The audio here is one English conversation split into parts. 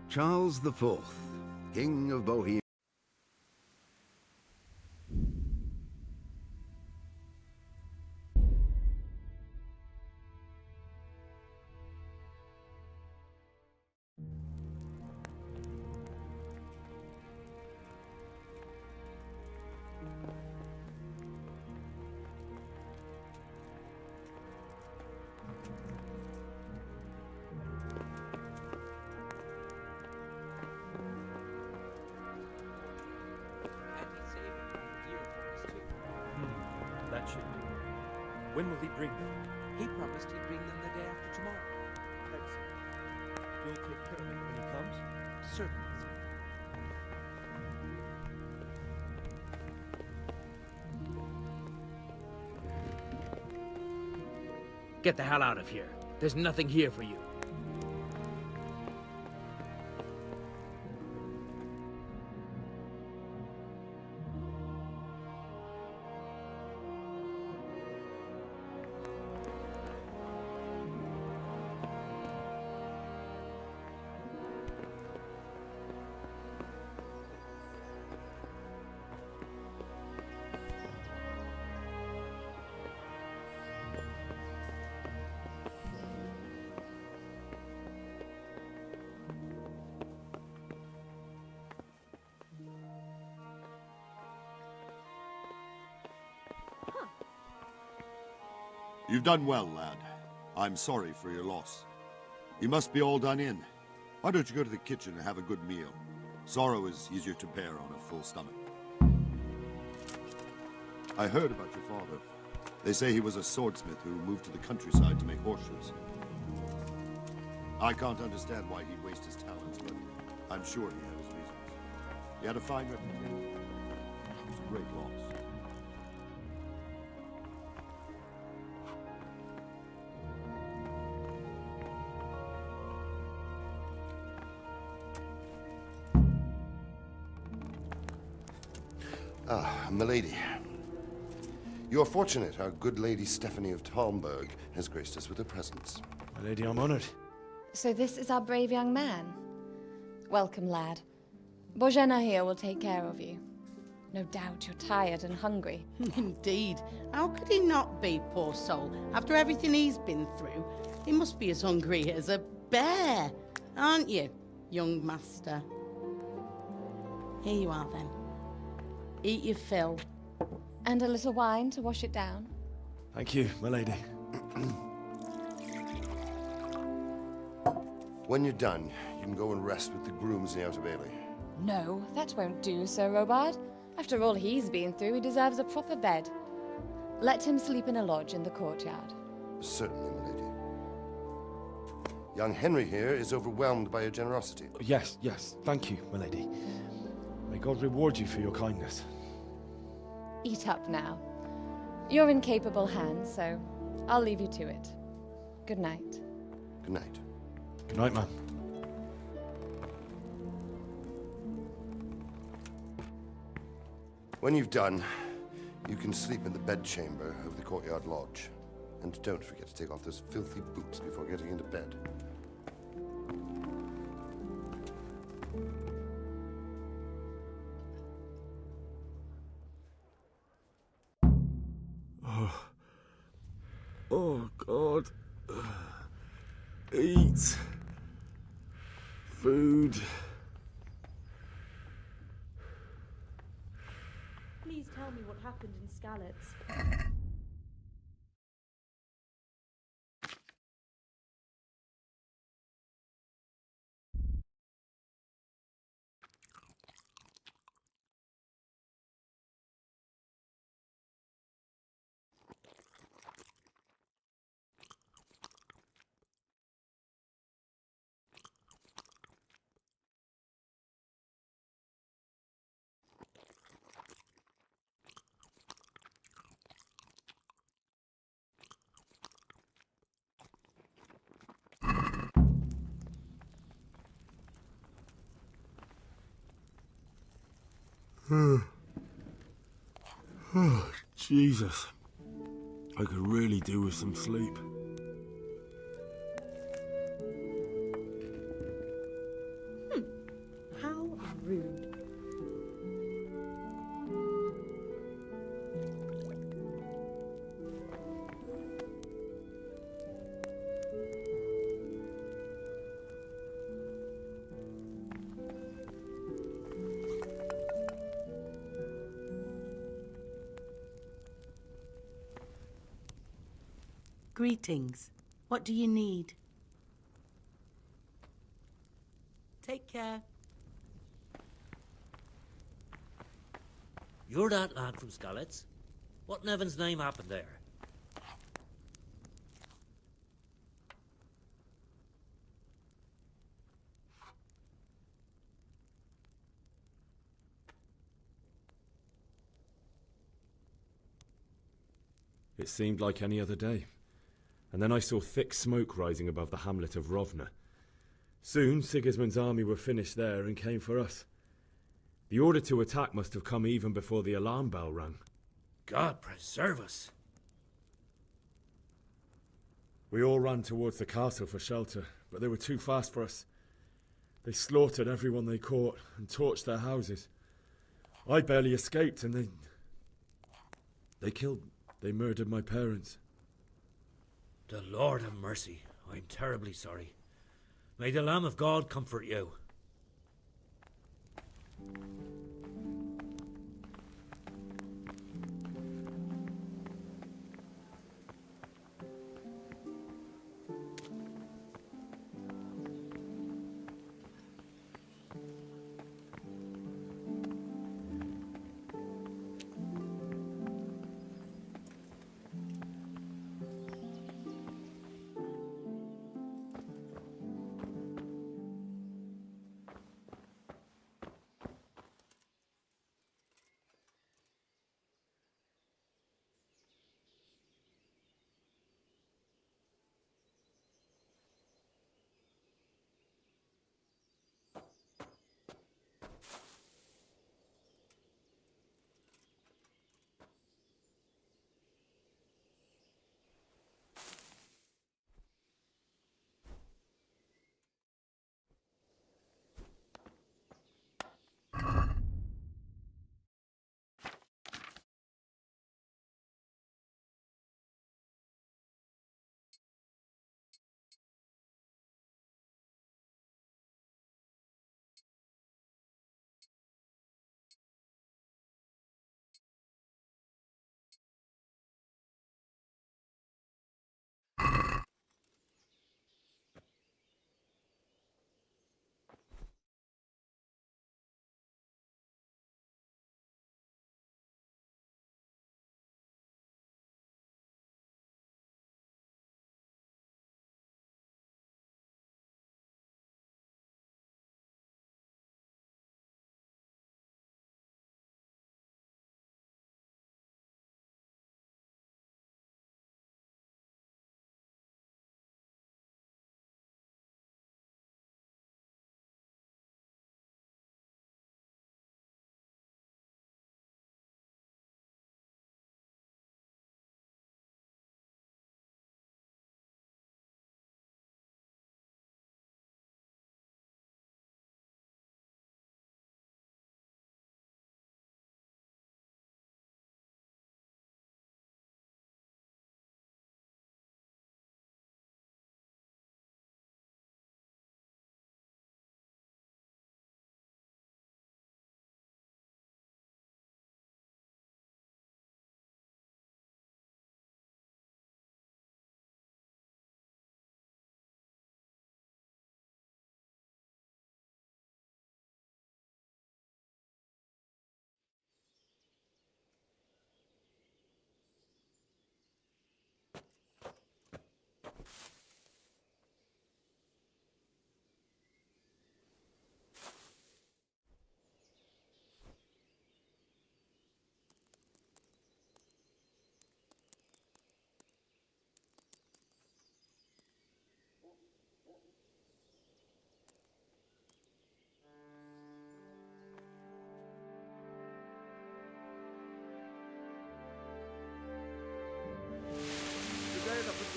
Charles IV, King of Bohemia. That should do. When will he bring them? He promised he'd bring them the day after tomorrow. Excellent. You'll take care of him when he comes? Certainly, sir. Get the hell out of here. There's nothing here for you. You've done well, lad. I'm sorry for your loss. You must be all done in. Why don't you go to the kitchen and have a good meal? Sorrow is easier to bear on a full stomach. I heard about your father. They say he was a swordsmith who moved to the countryside to make horseshoes. I can't understand why he'd waste his talents, but I'm sure he had his reasons. He had a fine reputation. It was a great loss. Ah, milady. You are fortunate our good lady Stephanie of Talmberg has graced us with her presence. My lady, I'm honored. So this is our brave young man. Welcome, lad. Bozhena here will take care of you. No doubt you're tired and hungry. Indeed. How could he not be, poor soul? After everything he's been through, he must be as hungry as a bear, aren't you, young master? Here you are, then. Eat your fill. And a little wine to wash it down. Thank you, my lady. When you're done, you can go and rest with the grooms in the Outer Bailey. No, that won't do, Sir Robard. After all he's been through, he deserves a proper bed. Let him sleep in a lodge in the courtyard. Certainly, milady. Young Henry here is overwhelmed by your generosity. Yes, thank you, my lady. May God reward you for your kindness. Eat up now. You're in capable hands, so I'll leave you to it. Good night. Good night. Good night, man. When you've done, you can sleep in the bedchamber of the courtyard lodge. And don't forget to take off those filthy boots before getting into bed. Oh, God. Eat. Food. Please tell me what happened in Skalitz. Oh, Jesus. I could really do with some sleep. Greetings. What do you need? Take care. You're that lad from Skalitz? What in heaven's name happened there? It seemed like any other day. And then I saw thick smoke rising above the hamlet of Rovna. Soon Sigismund's army were finished there and came for us. The order to attack must have come even before the alarm bell rang. God preserve us. We all ran towards the castle for shelter, but they were too fast for us. They slaughtered everyone they caught and torched their houses. I barely escaped, and they murdered my parents. The Lord have mercy. I'm terribly sorry. May the Lamb of God comfort you.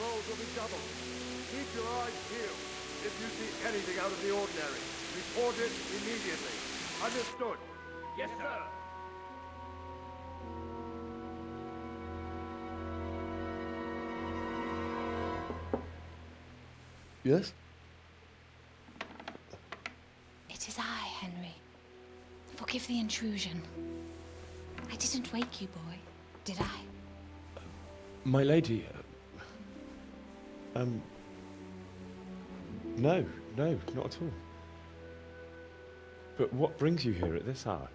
patrols will be doubled. Keep your eyes peeled. If you see anything out of the ordinary, report it immediately. Understood? Yes, sir. Yes? It is I, Henry. Forgive the intrusion. I didn't wake you, boy, did I? My lady, No, not at all. But what brings you here at this hour?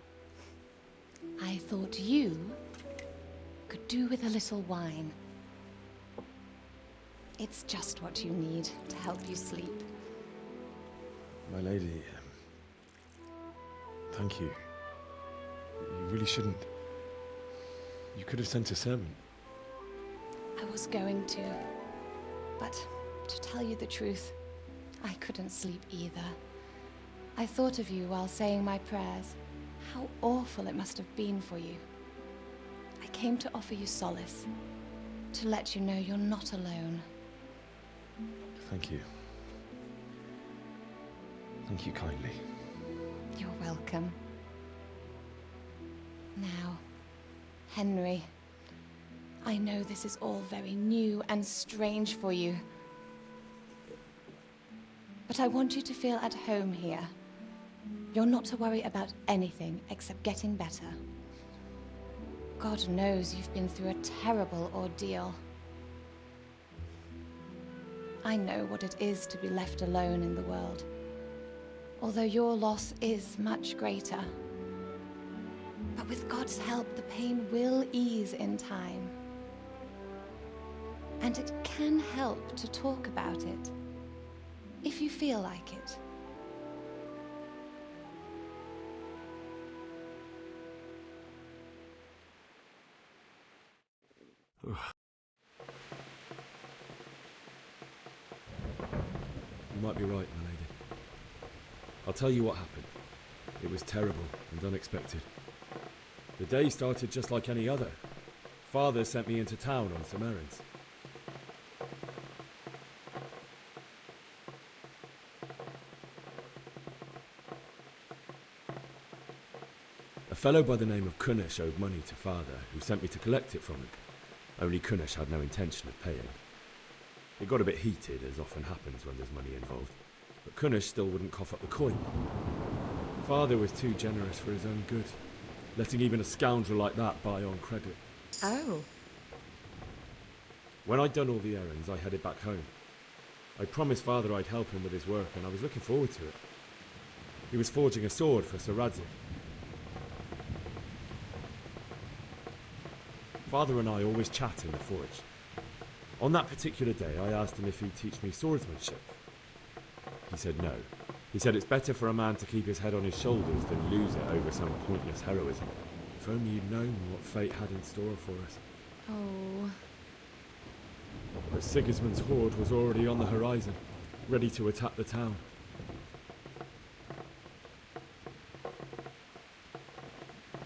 I thought you could do with a little wine. It's just what you need to help you sleep. My lady, thank you. You really shouldn't. You could have sent a servant. I was going to, but to tell you the truth, I couldn't sleep either. I thought of you while saying my prayers. How awful it must have been for you. I came to offer you solace, to let you know you're not alone. Thank you. Thank you kindly. You're welcome. Now, Henry, I know this is all very new and strange for you, but I want you to feel at home here. You're not to worry about anything except getting better. God knows you've been through a terrible ordeal. I know what it is to be left alone in the world, although your loss is much greater. But with God's help, the pain will ease in time. And it can help to talk about it, if you feel like it. You might be right, my lady. I'll tell you what happened. It was terrible and unexpected. The day started just like any other. Father sent me into town on some errands. A fellow by the name of Kunnish owed money to Father, who sent me to collect it from him. Only Kunnish had no intention of paying. It got a bit heated, as often happens when there's money involved, but Kunnish still wouldn't cough up the coin. Father was too generous for his own good, letting even a scoundrel like that buy on credit. Oh. When I'd done all the errands, I headed back home. I promised Father I'd help him with his work, and I was looking forward to it. He was forging a sword for Sir Radzik. Father and I always chat in the forge. On that particular day, I asked him if he'd teach me swordsmanship. He said no. He said it's better for a man to keep his head on his shoulders than lose it over some pointless heroism. If only you'd known what fate had in store for us. Oh. But Sigismund's horde was already on the horizon, ready to attack the town.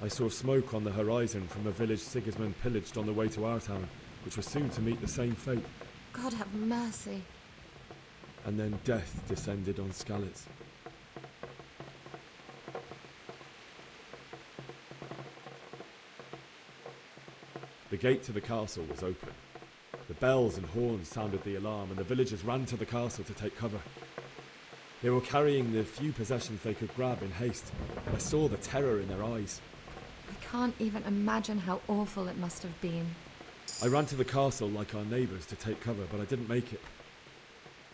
I saw smoke on the horizon from a village Sigismund pillaged on the way to our town, which was soon to meet the same fate. God have mercy. And then death descended on Skalitz. The gate to the castle was open. The bells and horns sounded the alarm, and the villagers ran to the castle to take cover. They were carrying the few possessions they could grab in haste, and I saw the terror in their eyes. I can't even imagine how awful it must have been. I ran to the castle like our neighbours to take cover, but I didn't make it.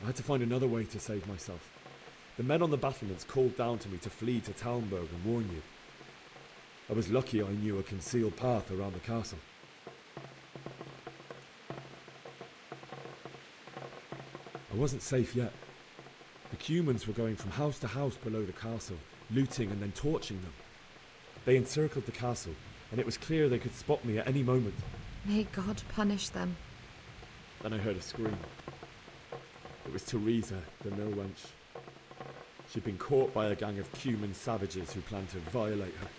I had to find another way to save myself. The men on the battlements called down to me to flee to Talmberg and warn you. I was lucky I knew a concealed path around the castle. I wasn't safe yet. The Cumans were going from house to house below the castle, looting and then torching them. They encircled the castle, and it was clear they could spot me at any moment. May God punish them. Then I heard a scream. It was Teresa, the mill wench. She'd been caught by a gang of Cuman savages who planned to violate her.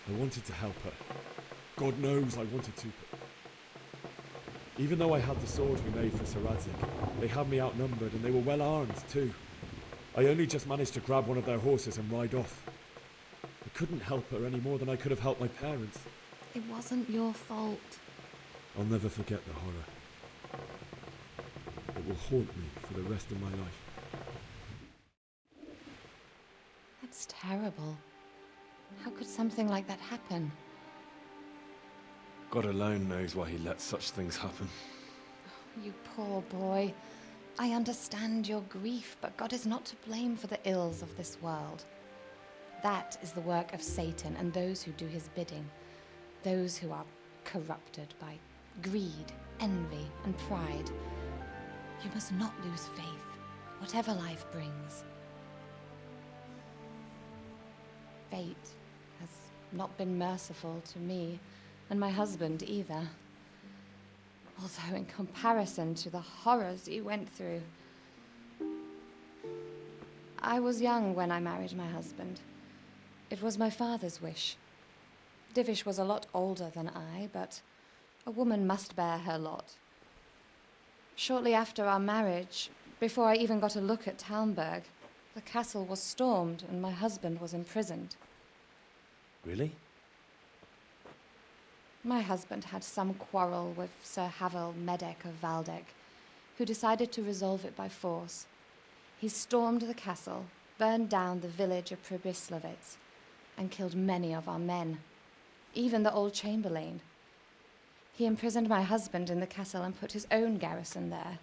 I wanted to help her. God knows I wanted to. Even though I had the sword we made for Sir Radzik, they had me outnumbered and they were well armed too. I only just managed to grab one of their horses and ride off. I couldn't help her any more than I could have helped my parents. It wasn't your fault. I'll never forget the horror. It will haunt me for the rest of my life. It's terrible. How could something like that happen? God alone knows why he lets such things happen. You poor boy. I understand your grief, but God is not to blame for the ills of this world. That is the work of Satan and those who do his bidding. Those who are corrupted by greed, envy, and pride. You must not lose faith, whatever life brings. Fate has not been merciful to me, and my husband either. Although in comparison to the horrors he went through. I was young when I married my husband. It was my father's wish. Divish was a lot older than I, but a woman must bear her lot. Shortly after our marriage, before I even got a look at Talmberg, the castle was stormed and my husband was imprisoned. Really? My husband had some quarrel with Sir Havel Medek of Valdek, who decided to resolve it by force. He stormed the castle, burned down the village of Pribyslavitz, and killed many of our men, even the old chamberlain. He imprisoned my husband in the castle and put his own garrison there.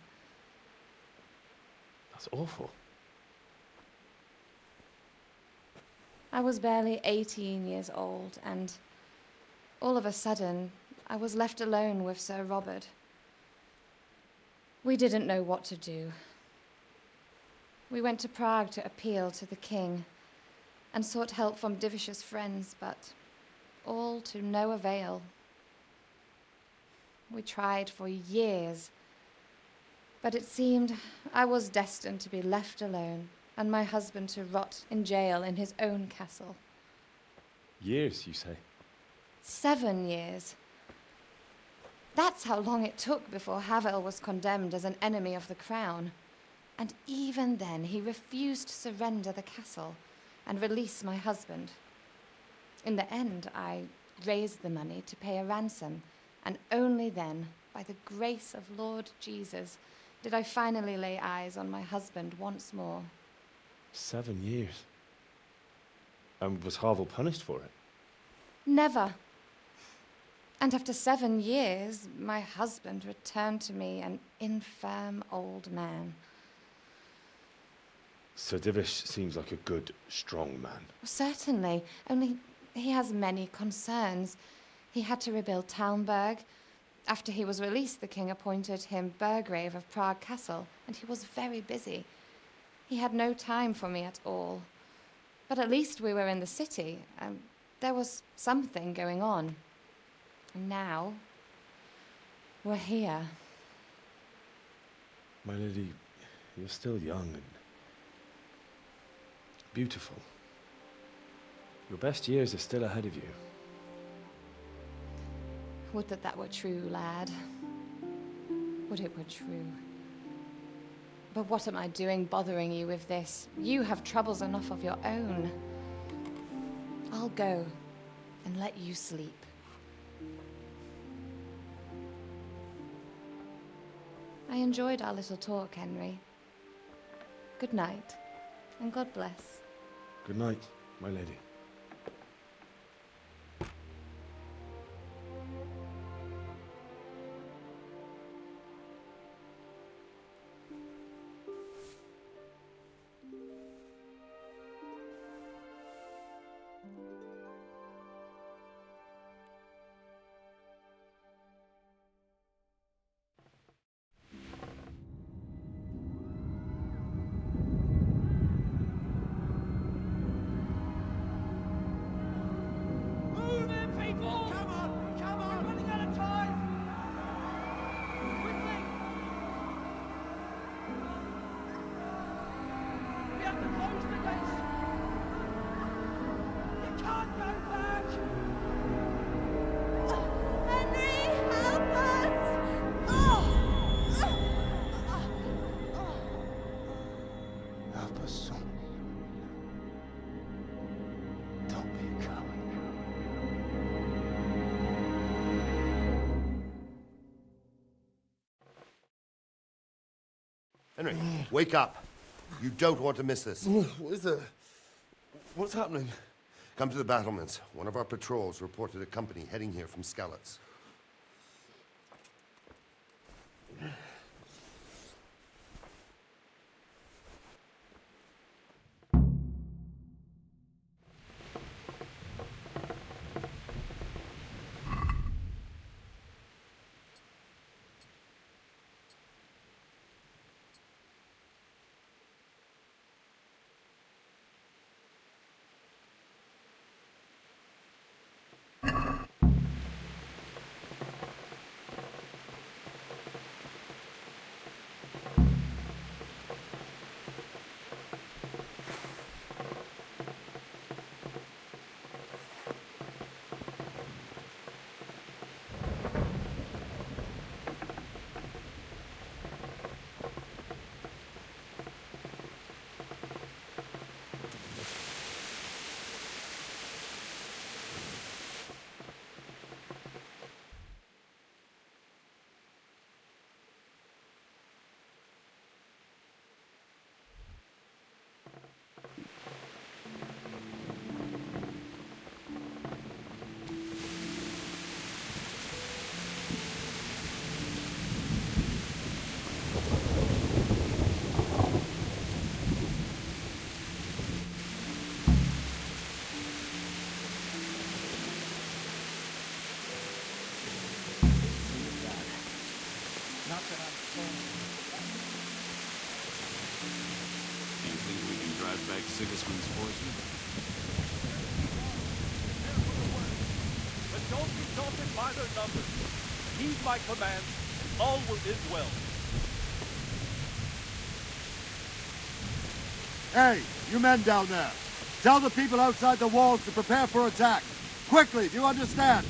That's awful. I was barely 18 years old, and all of a sudden, I was left alone with Sir Robert. We didn't know what to do. We went to Prague to appeal to the king and sought help from Divish's friends, but all to no avail. We tried for years, but it seemed I was destined to be left alone and my husband to rot in jail in his own castle. Years, you say? 7 years. That's how long it took before Havel was condemned as an enemy of the crown. And even then, he refused to surrender the castle and release my husband. In the end, I raised the money to pay a ransom, and only then, by the grace of Lord Jesus, did I finally lay eyes on my husband once more. 7 years? And was Havel punished for it? Never. And after 7 years, my husband returned to me an infirm old man. Sir Divish seems like a good, strong man. Certainly, only he has many concerns. He had to rebuild Talmberg. After he was released, the king appointed him Burgrave of Prague Castle, and he was very busy. He had no time for me at all. But at least we were in the city, and there was something going on. And now, we're here. My lady, you're still young and beautiful. Your best years are still ahead of you. Would that that were true, lad. Would it were true. But what am I doing bothering you with this? You have troubles enough of your own. I'll go and let you sleep. I enjoyed our little talk, Henry. Good night, and God bless. Good night, my lady. Henry, wake up. You don't want to miss this. What is it? What's happening? Come to the battlements. One of our patrols reported a company heading here from Skalitz. Not that I'm told. Do you think we can drive back Sigismund's forces? But don't be daunted by their numbers. Heed my command. All is well. Hey, you men down there. Tell the people outside the walls to prepare for attack. Quickly, do you understand?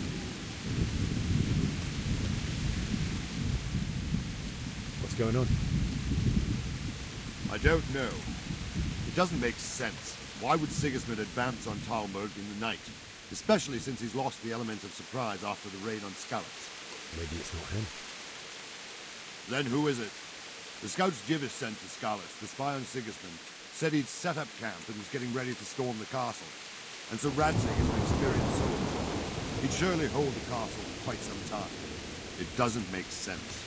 What's going on? I don't know. It doesn't make sense. Why would Sigismund advance on Talmberg in the night? Especially since he's lost the element of surprise after the raid on Skalitz. Maybe it's not him. Then who is it? The scouts Jivish sent to Skalitz to spy on Sigismund said he'd set up camp and was getting ready to storm the castle. And so Radzig is an experienced soldier. He'd surely hold the castle for quite some time. It doesn't make sense.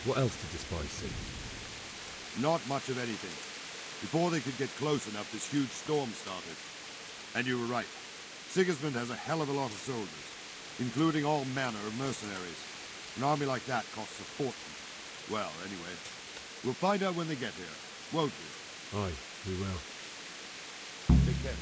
What else did the spies see? Not much of anything. Before they could get close enough, this huge storm started. And you were right. Sigismund has a hell of a lot of soldiers, including all manner of mercenaries. An army like that costs a fortune. Well, anyway, we'll find out when they get here, won't we? Aye, we will. Take care.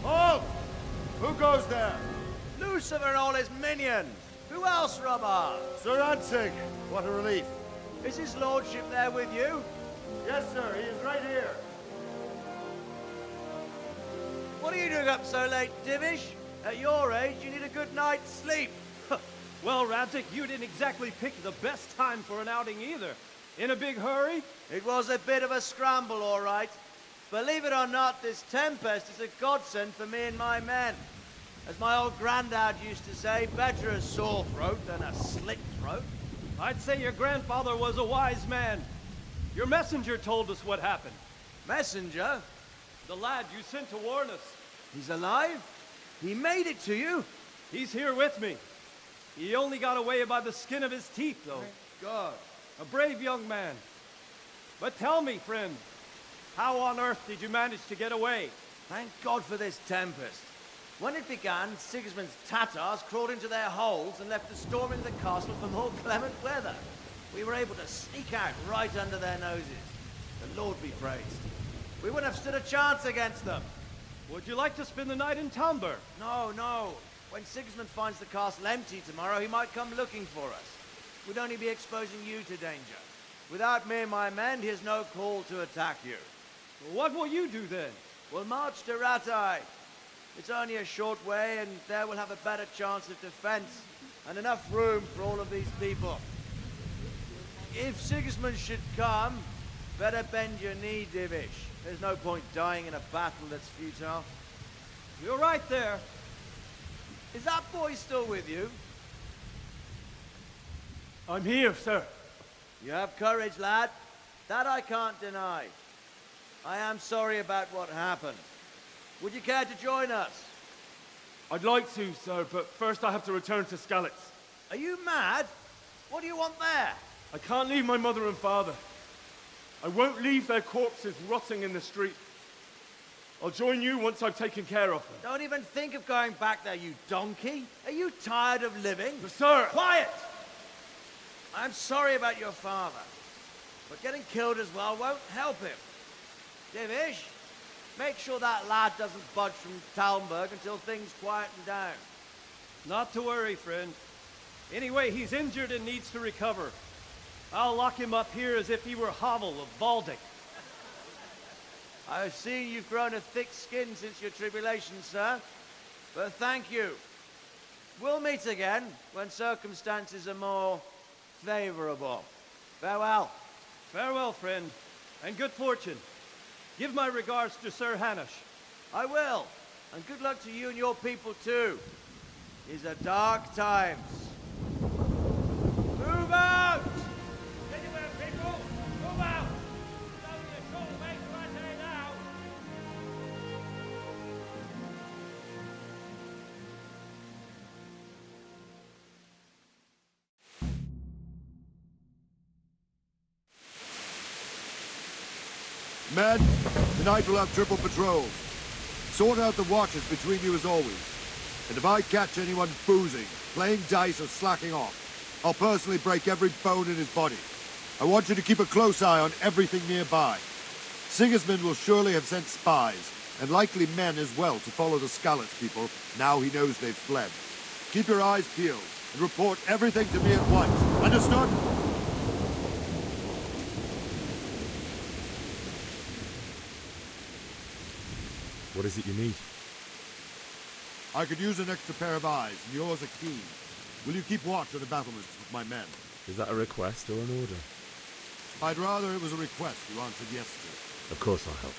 Halt! Who goes there? Lucifer and all his minions. Who else, Robber? Sir Radzig, what a relief. Is his lordship there with you? Yes, sir. He is right here. What are you doing up so late, Divish? At your age, you need a good night's sleep. Well, Radzig, you didn't exactly pick the best time for an outing either. In a big hurry? It was a bit of a scramble, all right. Believe it or not, this tempest is a godsend for me and my men. As my old granddad used to say, better a sore throat than a slit throat. I'd say your grandfather was a wise man. Your messenger told us what happened. Messenger? The lad you sent to warn us. He's alive? He made it to you? He's here with me. He only got away by the skin of his teeth, though. Thank God. A brave young man. But tell me, friend, how on earth did you manage to get away? Thank God for this tempest. When it began, Sigismund's Tatars crawled into their holes and left the storming of the castle for more clement weather. We were able to sneak out right under their noses. The Lord be praised. We wouldn't have stood a chance against them. Would you like to spend the night in Talmberg? No, no. When Sigismund finds the castle empty tomorrow, he might come looking for us. We'd only be exposing you to danger. Without me and my men, he has no call to attack you. What will you do then? We'll march to Ratai. It's only a short way, and there we'll have a better chance of defense and enough room for all of these people. If Sigismund should come, better bend your knee, Divish. There's no point dying in a battle that's futile. You're right there. Is that boy still with you? I'm here, sir. You have courage, lad. That I can't deny. I am sorry about what happened. Would you care to join us? I'd like to, sir, but first I have to return to Skalitz. Are you mad? What do you want there? I can't leave my mother and father. I won't leave their corpses rotting in the street. I'll join you once I've taken care of them. Don't even think of going back there, you donkey. Are you tired of living? But, sir! Quiet! I'm sorry about your father, but getting killed as well won't help him. Divish, make sure that lad doesn't budge from Talmberg until things quieten down. Not to worry, friend. Anyway, he's injured and needs to recover. I'll lock him up here as if he were Havel of Baldic. I've seen you've grown a thick skin since your tribulation, sir. But thank you. We'll meet again when circumstances are more favorable. Farewell. Farewell, friend, and good fortune. Give my regards to Sir Hanush. I will. And good luck to you and your people, too. These are dark times. Move out! Anywhere, people! Move out! It's only a short way to Rattay now! Men, tonight we'll have triple patrols. Sort out the watches between you as always. And if I catch anyone boozing, playing dice or slacking off, I'll personally break every bone in his body. I want you to keep a close eye on everything nearby. Sigismund will surely have sent spies, and likely men as well, to follow the Skalitz people now he knows they've fled. Keep your eyes peeled, and report everything to me at once. Understood? What is it you need? I could use an extra pair of eyes, and yours are keen. Will you keep watch on the battlements with my men? Is that a request or an order? I'd rather it was a request you answered yes to. Of course I'll help.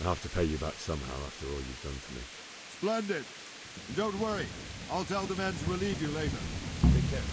I'll have to pay you back somehow after all you've done for me. Splendid. And don't worry. I'll tell the men to relieve you later. Take care.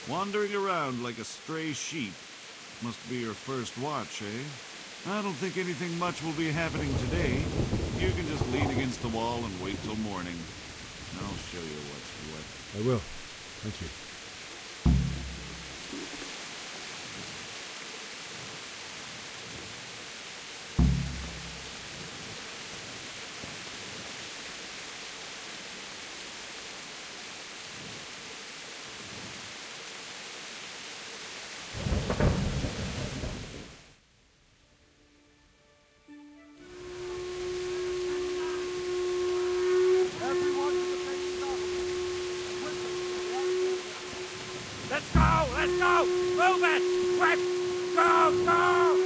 Wandering around like a stray sheep. Must be your first watch, eh? I don't think anything much will be happening today. You can just lean against the wall and wait till morning. I'll show you what's what. I will. Thank you. Let's go! Let's go! Move it! Quick! Go! Go!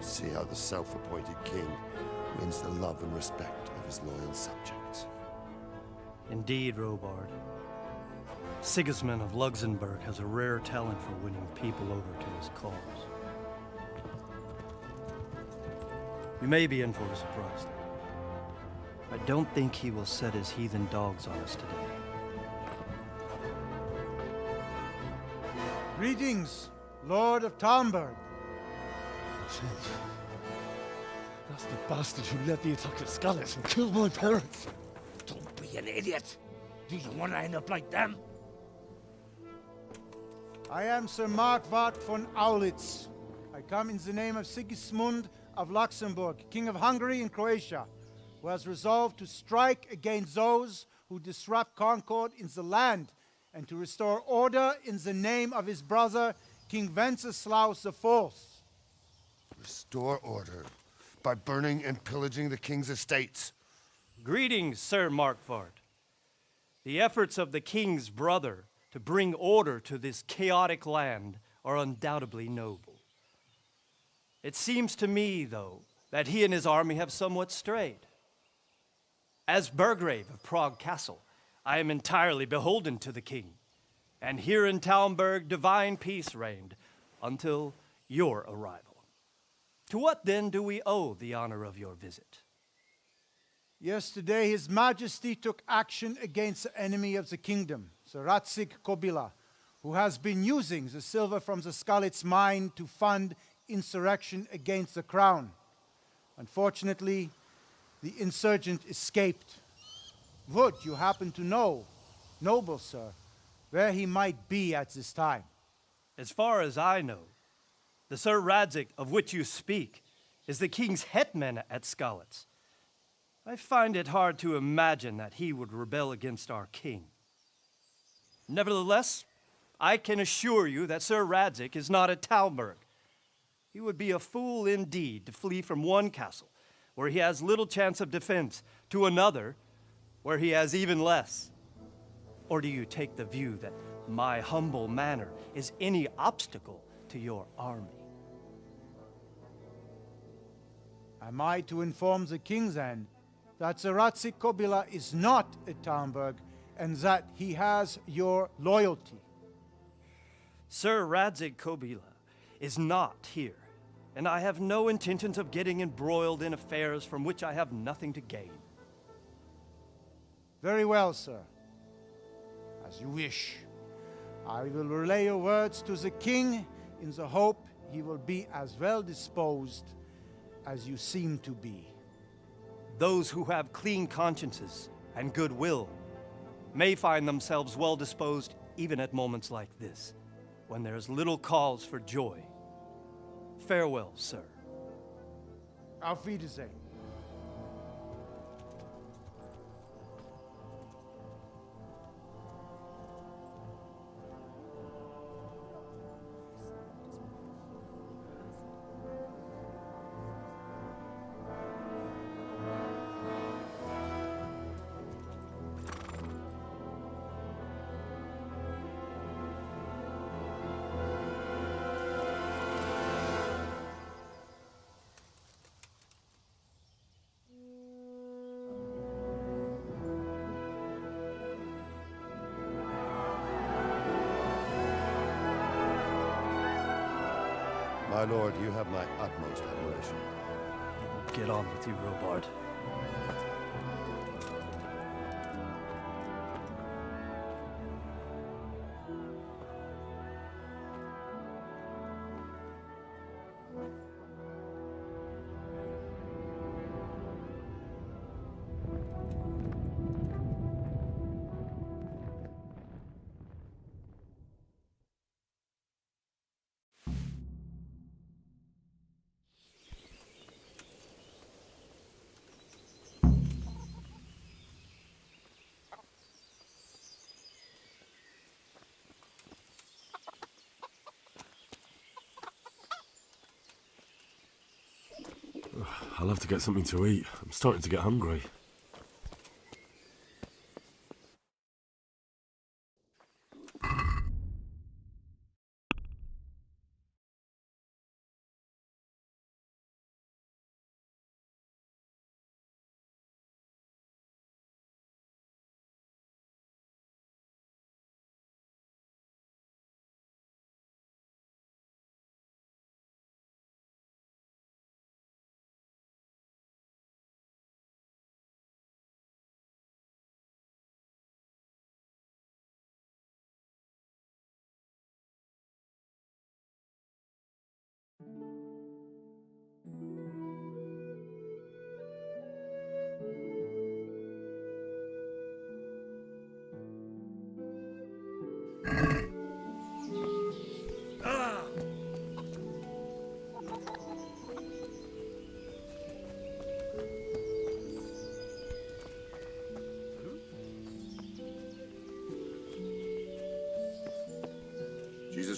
See how the self-appointed king wins the love and respect of his loyal subjects. Indeed, Robard. Sigismund of Luxembourg has a rare talent for winning people over to his cause. You may be in for a surprise, though. I don't think he will set his heathen dogs on us today. Greetings, Lord of Talmberg. That's the bastard who led the attack at Scarlet and killed my parents. Don't be an idiot. Do you want to end up like them? I am Sir Markwart von Aulitz. I come in the name of Sigismund of Luxembourg, King of Hungary and Croatia, who has resolved to strike against those who disrupt concord in the land and to restore order in the name of his brother, King Wenceslaus IV. Restore order by burning and pillaging the king's estates. Greetings, Sir Markwart. The efforts of the king's brother to bring order to this chaotic land are undoubtedly noble. It seems to me, though, that he and his army have somewhat strayed. As Burgrave of Prague Castle, I am entirely beholden to the king, and here in Talmberg divine peace reigned until your arrival. To what then do we owe the honor of your visit? Yesterday, His Majesty took action against the enemy of the kingdom, Sir Radzig Kobyla, who has been using the silver from the Skalitz mine to fund insurrection against the crown. Unfortunately, the insurgent escaped. Would you happen to know, noble sir, where he might be at this time? As far as I know, the Sir Radzig of which you speak is the king's hetman at Skalitz. I find it hard to imagine that he would rebel against our king. Nevertheless, I can assure you that Sir Radzig is not at Talmberg. He would be a fool indeed to flee from one castle, where he has little chance of defense, to another, where he has even less. Or do you take the view that my humble manner is any obstacle to your army? Am I to inform the king then that Sir Radzig Kobyla is not at Talmberg and that he has your loyalty? Sir Radzig Kobyla is not here, and I have no intentions of getting embroiled in affairs from which I have nothing to gain. Very well, sir. As you wish. I will relay your words to the king in the hope he will be as well disposed as you seem to be. Those who have clean consciences and goodwill may find themselves well disposed even at moments like this, when there is little cause for joy. Farewell, sir. Auf Wiedersehen. My lord, you have my utmost admiration. Get on with you, Robard. I'll have to get something to eat. I'm starting to get hungry.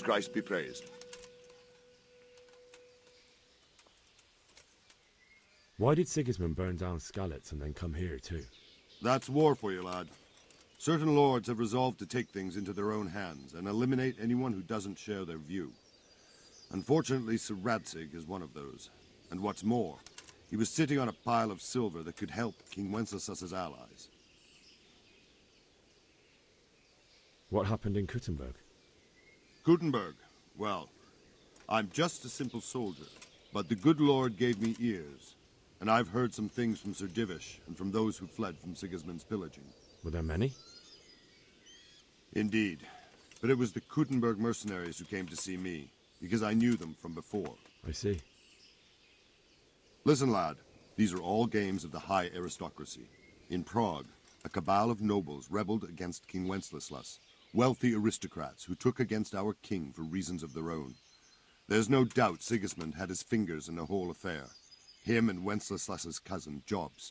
Jesus Christ be praised. Why did Sigismund burn down Skalitz and then come here too? That's war for you, lad. Certain lords have resolved to take things into their own hands and eliminate anyone who doesn't share their view. Unfortunately, Sir Radzig is one of those. And what's more, he was sitting on a pile of silver that could help King Wenceslas's allies. What happened in Kuttenberg? Kuttenberg? Well, I'm just a simple soldier, but the good Lord gave me ears, and I've heard some things from Sir Divish and from those who fled from Sigismund's pillaging. Were there many? Indeed, but it was the Kuttenberg mercenaries who came to see me, because I knew them from before. I see. Listen, lad, these are all games of the high aristocracy. In Prague, a cabal of nobles rebelled against King Wenceslas, wealthy aristocrats who took against our king for reasons of their own. There's no doubt Sigismund had his fingers in the whole affair, him and Wenceslas's cousin Jobst.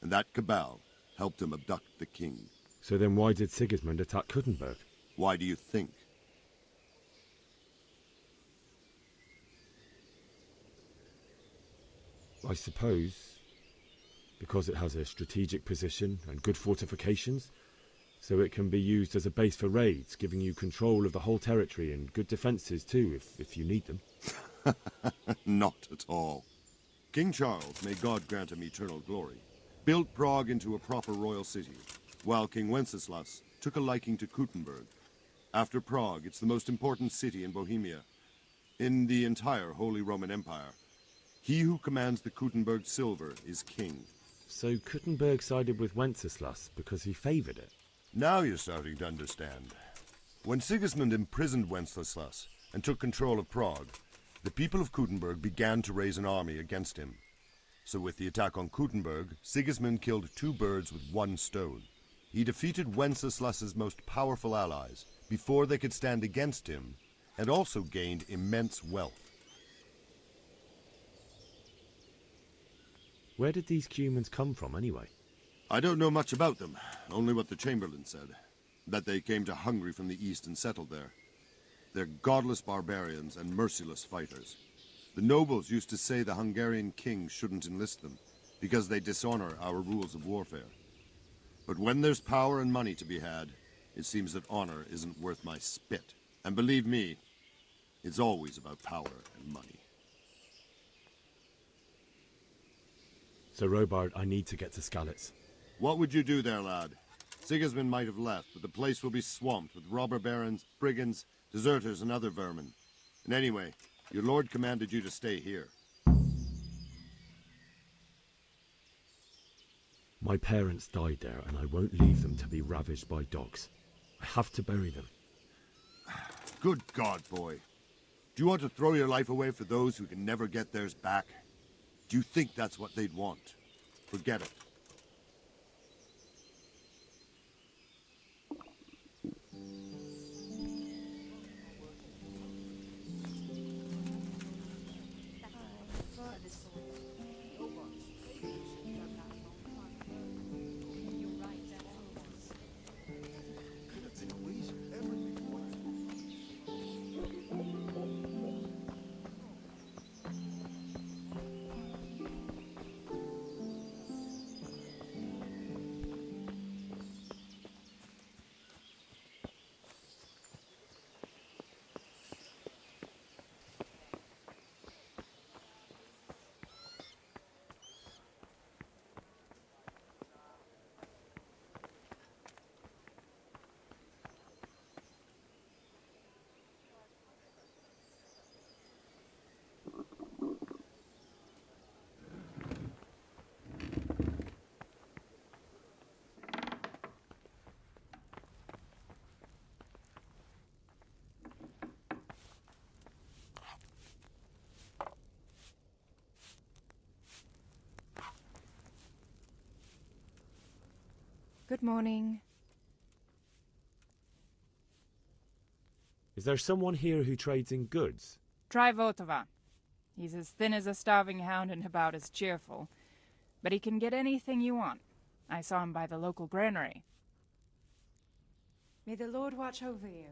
And that cabal helped him abduct the king. So then why did Sigismund attack Kuttenberg? Why do you think? I suppose because it has a strategic position and good fortifications, so it can be used as a base for raids, giving you control of the whole territory and good defences too, if you need them. Not at all. King Charles, may God grant him eternal glory, built Prague into a proper royal city, while King Wenceslas took a liking to Kuttenberg. After Prague, it's the most important city in Bohemia, in the entire Holy Roman Empire. He who commands the Kuttenberg silver is king. So Kuttenberg sided with Wenceslas because he favoured it? Now you're starting to understand. When Sigismund imprisoned Wenceslas and took control of Prague, the people of Kuttenberg began to raise an army against him. So with the attack on Kuttenberg, Sigismund killed two birds with one stone. He defeated Wenceslas's most powerful allies before they could stand against him, and also gained immense wealth. Where did these Cumans come from, anyway? I don't know much about them, only what the Chamberlain said. That they came to Hungary from the east and settled there. They're godless barbarians and merciless fighters. The nobles used to say the Hungarian king shouldn't enlist them, because they dishonor our rules of warfare. But when there's power and money to be had, it seems that honor isn't worth my spit. And believe me, it's always about power and money. So, Robard, I need to get to Skalitz. What would you do there, lad? Sigismund might have left, but the place will be swamped with robber barons, brigands, deserters, and other vermin. And anyway, your lord commanded you to stay here. My parents died there, and I won't leave them to be ravaged by dogs. I have to bury them. Good God, boy. Do you want to throw your life away for those who can never get theirs back? Do you think that's what they'd want? Forget it. Good morning. Is there someone here who trades in goods? Try Votova. He's as thin as a starving hound and about as cheerful. But he can get anything you want. I saw him by the local granary. May the Lord watch over you.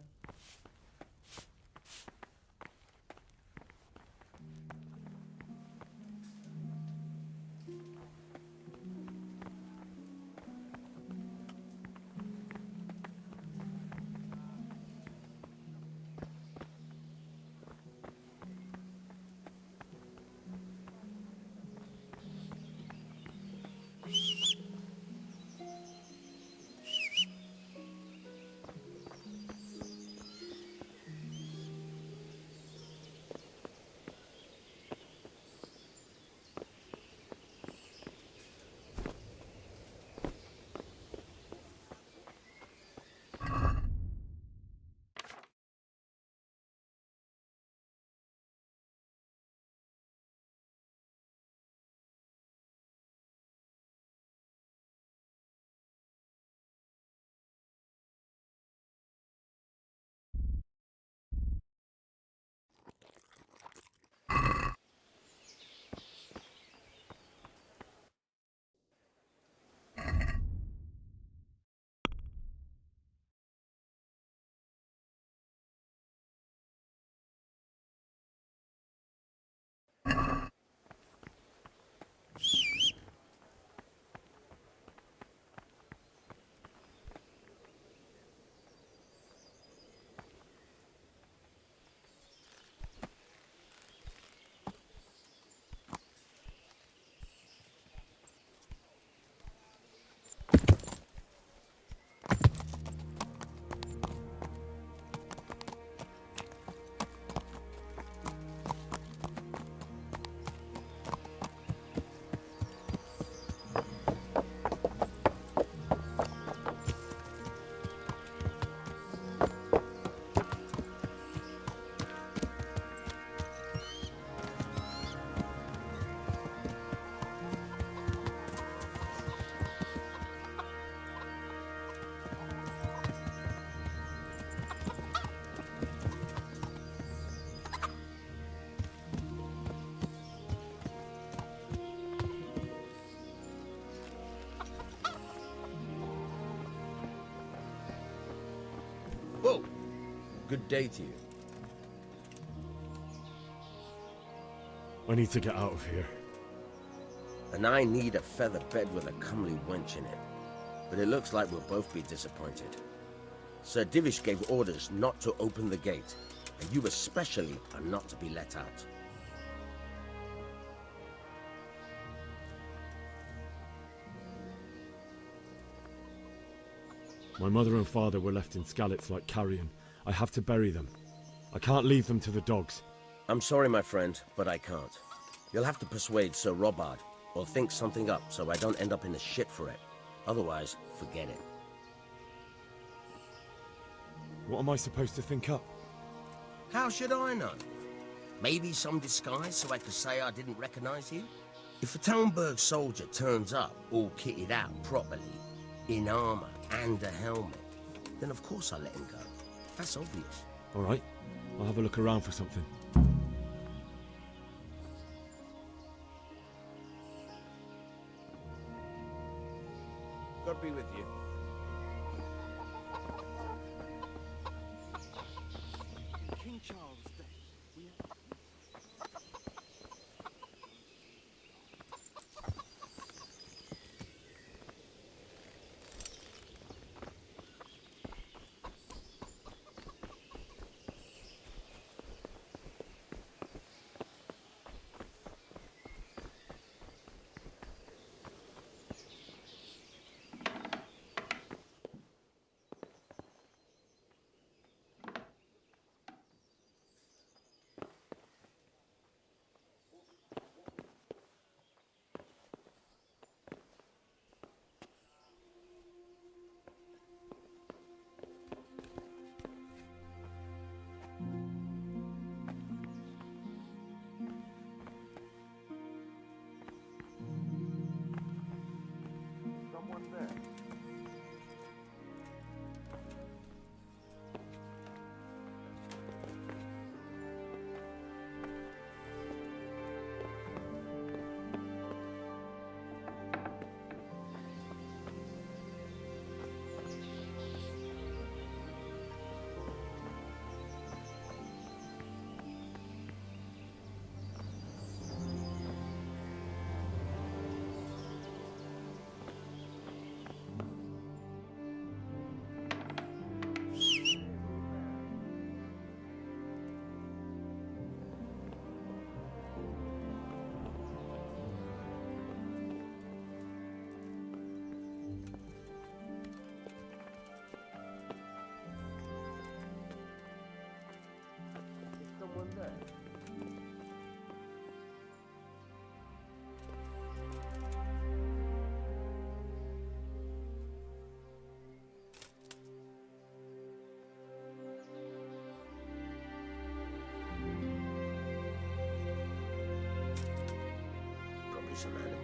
day to you. I need to get out of here. And I need a feather bed with a comely wench in it. But it looks like we'll both be disappointed. Sir Divish gave orders not to open the gate, and you especially are not to be let out. My mother and father were left in Skalitz like carrion. I have to bury them. I can't leave them to the dogs. I'm sorry, my friend, but I can't. You'll have to persuade Sir Robard, or think something up so I don't end up in the shit for it. Otherwise, forget it. What am I supposed to think up? How should I know? Maybe some disguise so I could say I didn't recognize you? If a Talmberg soldier turns up all kitted out properly, in armor and a helmet, then of course I'll let him go. That's obvious. All right, I'll have a look around for something. God be with you. King Charles' Day. Someone there. Someone there. Probably some animal.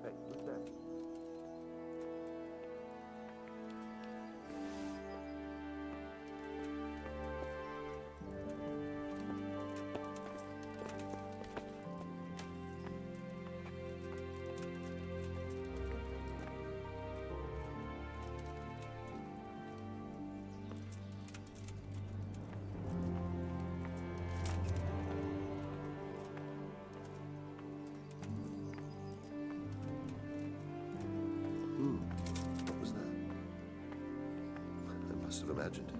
Hey, who's that? What was that? I must have imagined.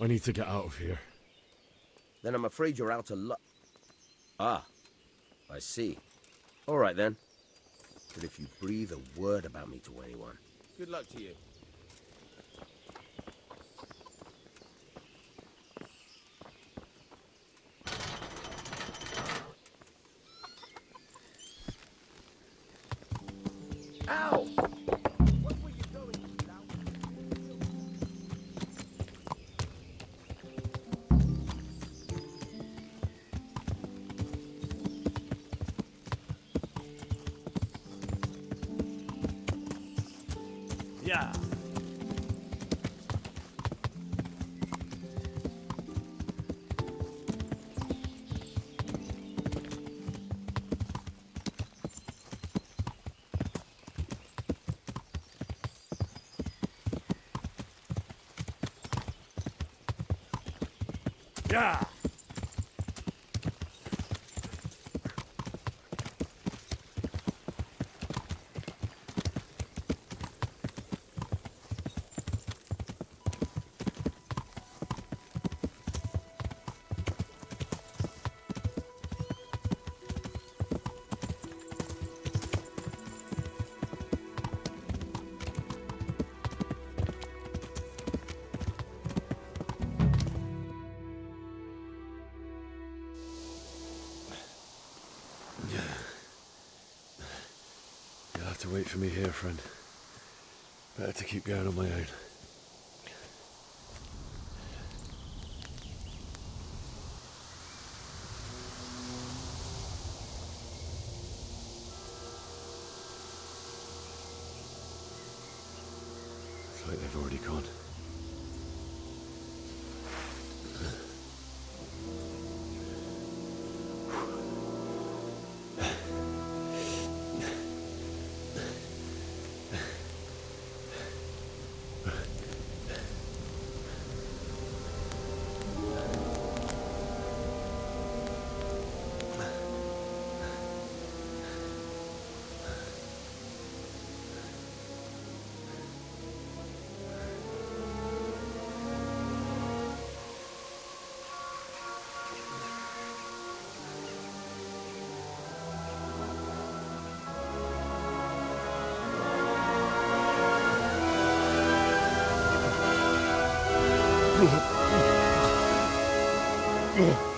I need to get out of here. Then I'm afraid you're out of luck. Ah, I see. All right then. But if you breathe a word about me to anyone, good luck to you. Ow! What were you going to do? Yeah. Yeah. You'll have to wait for me here, friend. Better to keep going on my own. It's like they've already gone. Ugh.